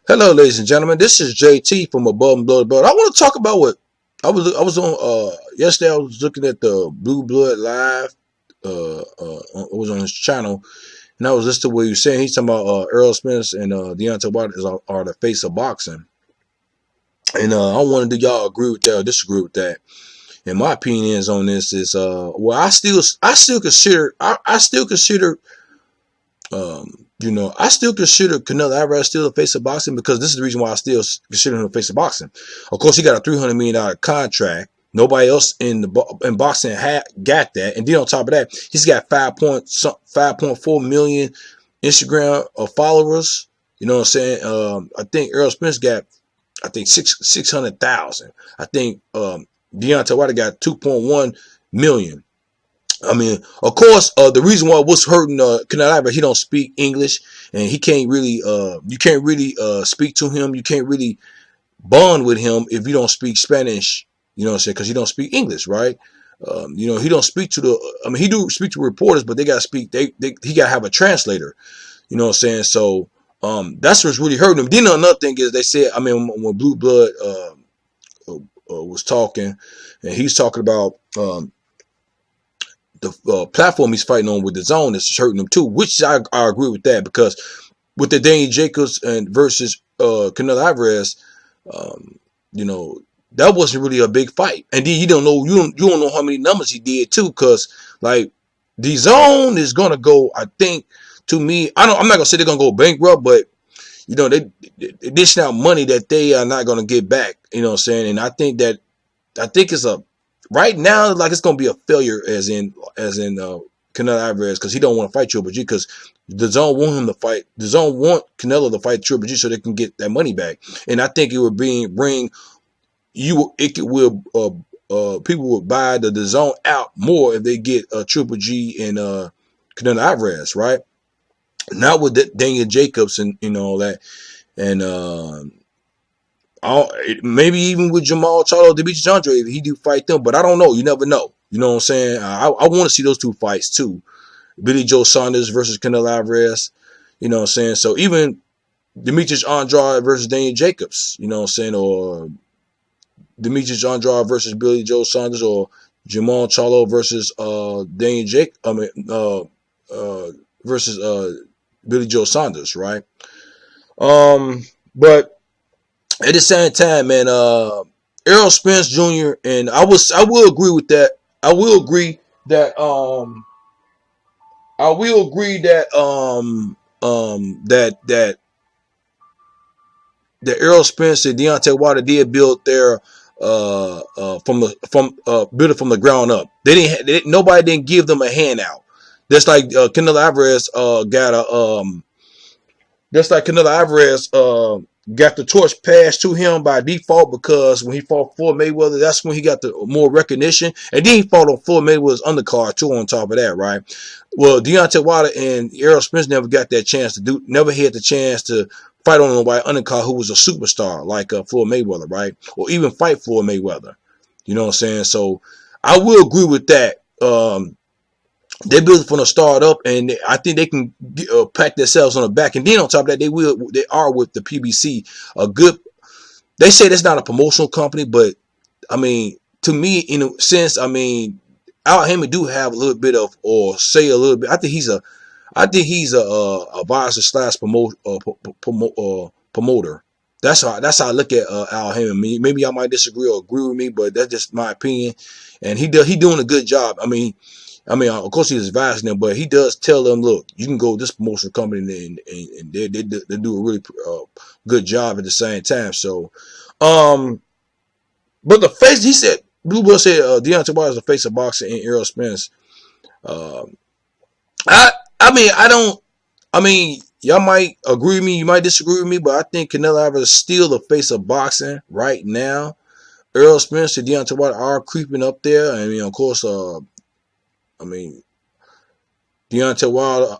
Hello, ladies and gentlemen. This is JT from Above and Below the Belt. I want to talk about what I was on yesterday. I was looking at the Blue Blood live. I was on his channel, and I was listening to what he was saying. He's talking about Earl Spence and Deontay Wilder are the face of boxing, and I wanted to y'all agree with that or disagree with that. And my opinions on this is well, I still consider I still consider Canelo Alvarez still the face of boxing because this is the reason why I still consider him the face of boxing. Of course, he got a $300 million contract. Nobody else in boxing got that. And then on top of that, he's got 5.4 million Instagram followers. You know what I'm saying? I think Earl Spence got, I think 600,000. I think Deontay Wilder got 2.1 million. I mean, of course, the reason why what's hurting Canelo Alvarez, he don't speak English, and he can't really, you can't really speak to him. You can't really bond with him if you don't speak Spanish. You know what I'm saying? Because he don't speak English, right? He don't speak to the. I mean, he do speak to reporters, but they got to speak. He got to have a translator. You know what I'm saying? So that's what's really hurting him. Then another thing is they said, I mean, when Blue Blood was talking, and he's talking about. The platform he's fighting on with the zone is hurting him too, which I agree with that because with the Daniel Jacobs and versus Canelo Alvarez, you know that wasn't really a big fight, and then you don't know how many numbers he did too, because like the zone is gonna go. I think to me, I'm not gonna say they're gonna go bankrupt, but they dishing out money that they are not gonna get back. You know what I'm saying? And I think it's a right now, like it's gonna be a failure, as in Canelo Alvarez, because he don't want to fight Triple G, because the zone want him to fight. The zone want Canelo to fight Triple G so they can get that money back. And I think it would bring you. It will people would buy the zone out more if they get Triple G and Canelo Alvarez, right? Not with Daniel Jacobs and all that, and maybe even with Jamal Charlo, Demetrius Andre, if he do fight them, but I don't know. You never know. You know what I'm saying? I want to see those two fights too. Billy Joe Saunders versus Canelo Alvarez. You know what I'm saying? So even Demetrius Andrade versus Daniel Jacobs. You know what I'm saying? Or Demetrius Andrade versus Billy Joe Saunders, or Jamal Charlo versus Daniel Jake. Versus Billy Joe Saunders, right? But at the same time, man, Errol Spence Jr. and I will agree with that. I will agree that I will agree that that Errol Spence and Deontay Wilder did build their build it from the ground up. Nobody didn't give them a handout. Just like Canelo Alvarez got a just like Canelo Alvarez got the torch passed to him by default, because when he fought Floyd Mayweather, that's when he got the more recognition. And then he fought on Floyd Mayweather's undercard too on top of that, right? Well, Deontay Wilder and Errol Spence never got that chance never had the chance to fight on a white undercard who was a superstar like Floyd Mayweather, right? Or even fight Floyd Mayweather. You know what I'm saying? So I will agree with that. They built it from the start up, and I think they can pat themselves on the back. And then on top of that, they are with the PBC a good. They say that's not a promotional company, but I mean, to me, in a sense, I mean, Al Haymon do have a little bit of, or say a little bit. I think he's a advisor slash promoter. That's how I look at Al Haymon. Maybe I might disagree or agree with me, but that's just my opinion. And he doing a good job. I mean, of course he's advising them, but he does tell them, look, you can go to this promotional company, and they do a really good job at the same time. So, but the face, he said, Blue Blood said Deontay Wilder is the face of boxing, and Errol Spence. I mean, y'all might agree with me, you might disagree with me, but I think Canelo Alvarez is still the face of boxing right now. Errol Spence and Deontay Wilder are creeping up there. I mean, of course, Deontay Wilder,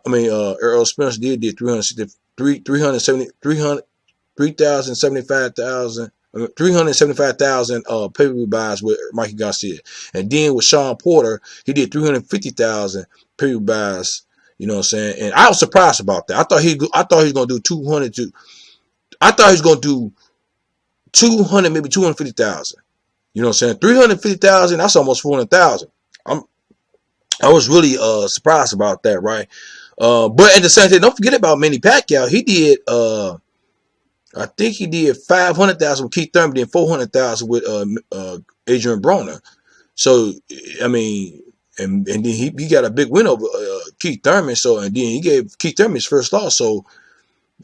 Errol Spence did 375,000 pay-per-view buys with Mikey Garcia. And then with Sean Porter, he did 350,000 pay-per-view buys. You know what I'm saying? And I was surprised about that. I thought he was going to do 200 to I thought he was gonna do 200, maybe 250,000. You know what I'm saying? 350,000. That's almost 400,000. I was really surprised about that, right? But at the same time, don't forget about Manny Pacquiao. He did I think he did 500,000 with Keith Thurman, then 400,000 with Adrian Broner. So I mean, and then he got a big win over Keith Thurman. So and then he gave Keith Thurman his first loss. So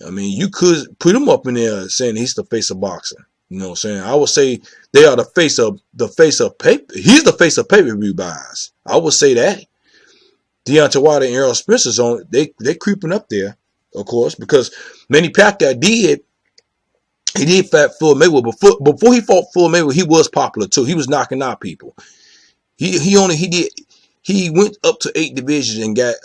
I mean, you could put him up in there saying he's the face of boxing. You know what I'm saying? I would say they are the face of paper. He's the face of pay-per-view buys. I would say that. Deontay Wilder and Errol Spencer's on. They creeping up there, of course, because Manny Pacquiao did. He did fight Floyd Mayweather. Before he fought Floyd Mayweather, he was popular too. He was knocking out people. He went up to 8 divisions and got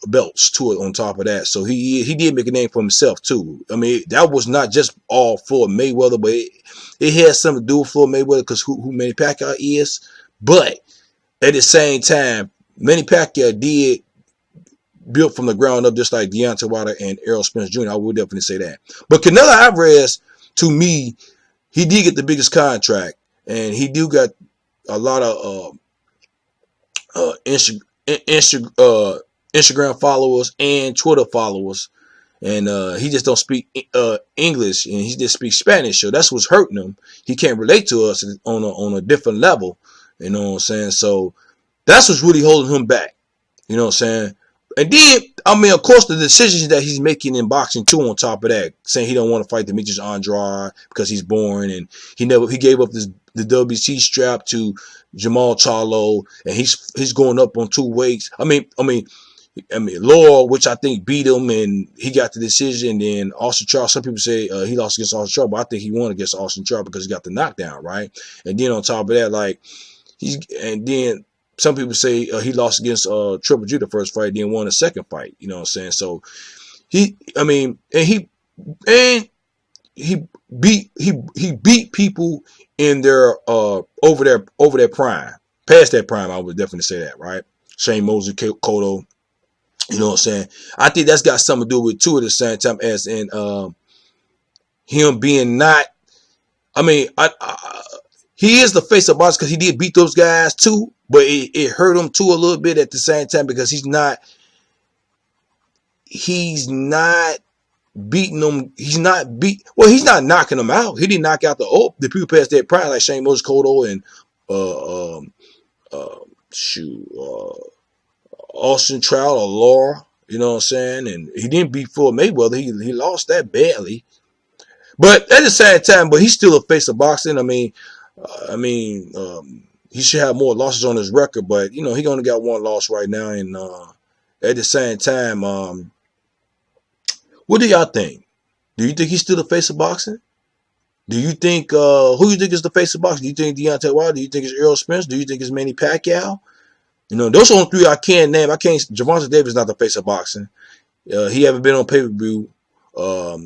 belts to it on top of that. So he did make a name for himself too. I mean, that was not just all for Mayweather, but it had something to do with Floyd Mayweather because who Manny Pacquiao is. But at the same time, Manny Pacquiao did build from the ground up just like Deontay Wilder and Errol Spence Jr. I would definitely say that. But Canelo Alvarez, to me, he did get the biggest contract, and he do got a lot of Instagram followers and Twitter followers, and he just don't speak English, and he just speaks Spanish. So that's what's hurting him. He can't relate to us on a different level. You know what I'm saying? So that's what's really holding him back. You know what I'm saying? And then, I mean, of course, the decisions that he's making in boxing too. On top of that, saying he don't want to fight Demetrius Andrade because he's boring, and he gave up the WC strap to Jamal Charlo, and he's going up on 2 weights. I mean, Law, which I think beat him, and he got the decision. And Austin Charles, some people say he lost against Austin Charles, but I think he won against Austin Charles because he got the knockdown, right? And then on top of that, like then some people say he lost against Triple G the first fight, then won the second fight. You know what I'm saying? So he beat people in their over their prime, past their prime. I would definitely say that, right? Shane Mosley, Cotto. You know what I'm saying? I think that's got something to do with too at the same time as in him being not. I mean, he is the face of boxing because he did beat those guys too, but it hurt him too a little bit at the same time because he's not beating them. He's not knocking them out. He didn't knock out the people past their prime like Shane Moses, Cotto, and Austin Trout or Laura. You know what I'm saying? And he didn't beat Floyd Mayweather. He lost that badly. But at the same time, he's still a face of boxing. I mean, he should have more losses on his record, but he only got 1 loss right now. And at the same time, what do y'all think? Do you think he's still the face of boxing? Do you think who you think is the face of boxing? Do you think Deontay Wilder? Do you think it's Errol Spence? Do you think it's Manny Pacquiao? Those are the 3 I can't name. Gervonta Davis is not the face of boxing. He haven't been on pay-per-view. I'm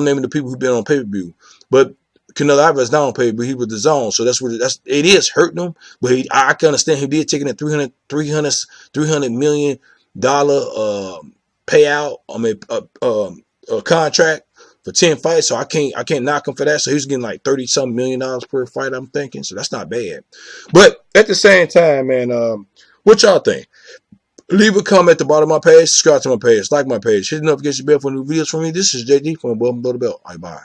naming the people who've been on pay-per-view. But Canelo Alvarez not on pay-per-view. He was the zone. So it is hurting him. But I can understand he did taking a $300 million payout. A contract for 10 fights. So I can't knock him for that. So he's getting like $30-something million per fight, I'm thinking. So that's not bad. But at the same time, man, what y'all think? Leave a comment at the bottom of my page. Subscribe to my page. Like my page. Hit the notification bell for new videos from me. This is JD from Above and Below the Belt. All right, bye.